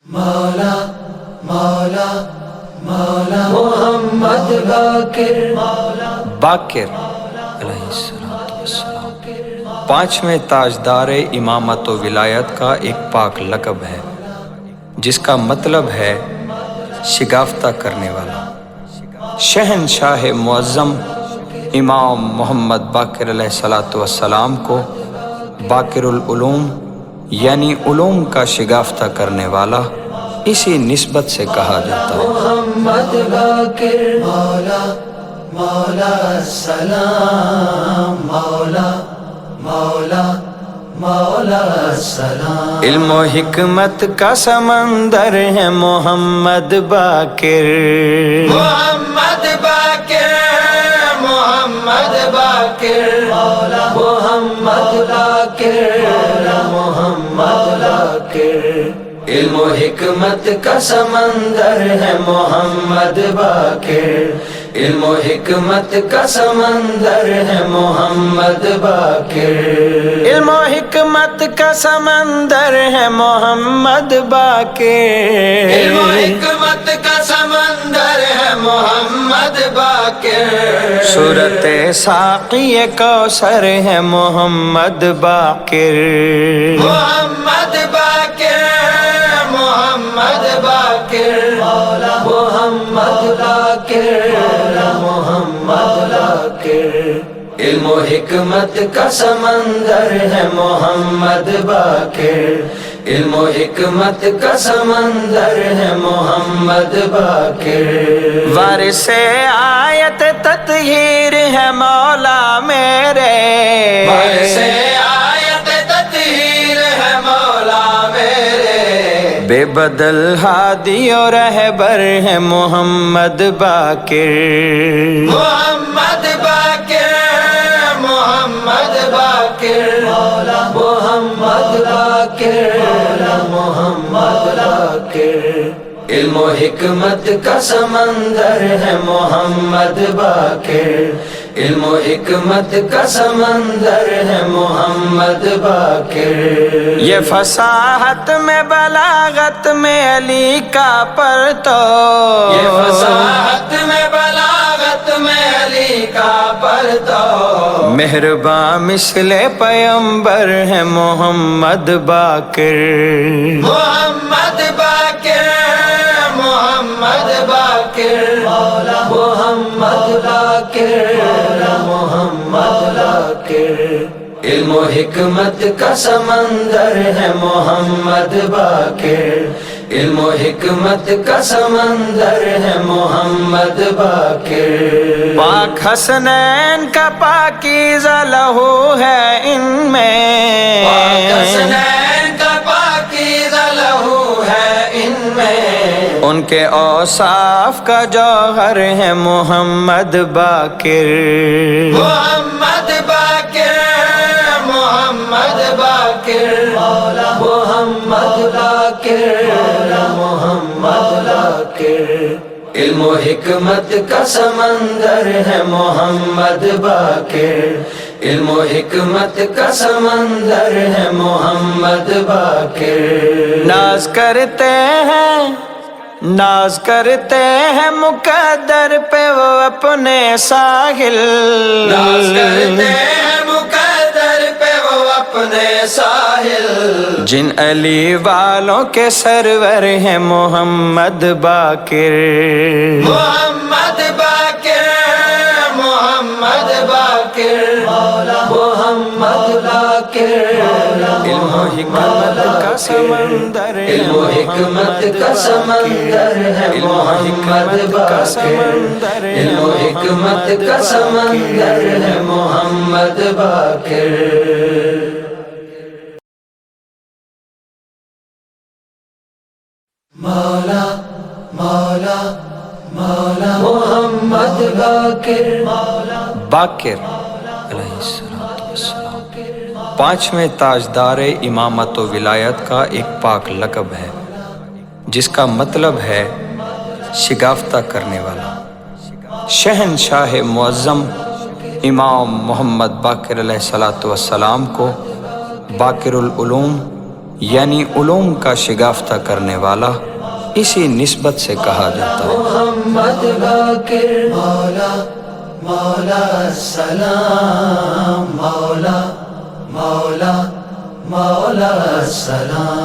مولا مولا مولا محمد باقر علیہ السلام پانچویں تاجدار امامت و ولایت کا ایک پاک لقب ہے جس کا مطلب ہے شگافتہ کرنے والا۔ شہنشاہ معظم امام محمد باقر علیہ السلام کو باقر العلوم یعنی علوم کا شگافتہ کرنے والا اسی نسبت سے کہا جاتا ہے۔ محمد باقر مولا مولا السلام مولا مولا مولا السلام۔ علم و حکمت کا سمندر ہے محمد باقر، محمد باقر محمد باقر مولا محمد باقر محمد باقر۔ علم و حکمت کا سمندر ہے محمد باقر، علم و حکمت کا سمندر ہے محمد باقر۔ علم و حکمت کا سمندر ہے محمد باقر، علم و حکمت کا سمندر ہے محمد باقر۔ صورت ساقی کوثر ہے محمد باقر، محمد باقر محمد باقر مولا محمد باقر محمد باقر۔ علم و حکمت کا سمندر ہے محمد باقر، علم و حکمت کا سمندر ہے محمد باقر۔ وارث آیت تطہیر ہے مولا میرے، وارث آیت تطہیر ہے مولا میرے، بے بدل ہادی و رہبر ہے محمد باقر، محمد باقر محمد باقر مولا محمد باقر محمد باقر۔ علم و حکمت کا سمندر ہے محمد باقر، علم و حکمت کا سمندر ہے محمد باقر۔ یہ فصاحت میں بلاغت میں علی کا پرتو، یہ فصاحت میں بلاغت میں علی کا پرتو، مہرباں مثل پیمبر ہے محمد باقر، محمد باقر محمد باقر مولا محمد باقر محمد باقر۔ علم و حکمت کا سمندر ہے محمد باقر، علم و حکمت کا سمندر ہے محمد باقر۔ پاک حسنین کا پاکیزہ لہو ہے ان میں، پاک حسنین کا پاکیزہ لہو ہے ان میں، ان کے اوصاف کا جوہر ہے محمد باقر، محمد باقر محمد باقر مولا محمد باقر محمد باقر۔ علم و حکمت کا سمندر ہے محمد باقر، علم و حکمت کا سمندر ہے محمد باقر۔ ناز کرتے ہیں ناز کرتے ہیں مقدر پہ وہ اپنے ساحل، ناز کرتے ہیں مقدر پہ وہ اپنے ساحل، جن علی والوں کے سرور ہیں محمد باقر، محمد باقر محمد باقر مولا محمد باقر علم و حکمت کا سمندر ہے علم و حکمت کا سمندر ہے محمد باقر، علم و حکمت کا سمندر ہے محمد باقر۔ مولا مولا مولا محمد باقر باقر علیہ السلام پانچویں تاجدار امامت و ولایت کا ایک پاک لقب ہے جس کا مطلب ہے شگافتہ کرنے والا۔ شہنشاہ معظم امام محمد باقر علیہ السلام کو باقر العلوم یعنی علوم کا شگافتہ کرنے والا اسی نسبت سے کہا جاتا ہے۔ محمد باقر مولا مولا السلام مولا مولا مولا السلام۔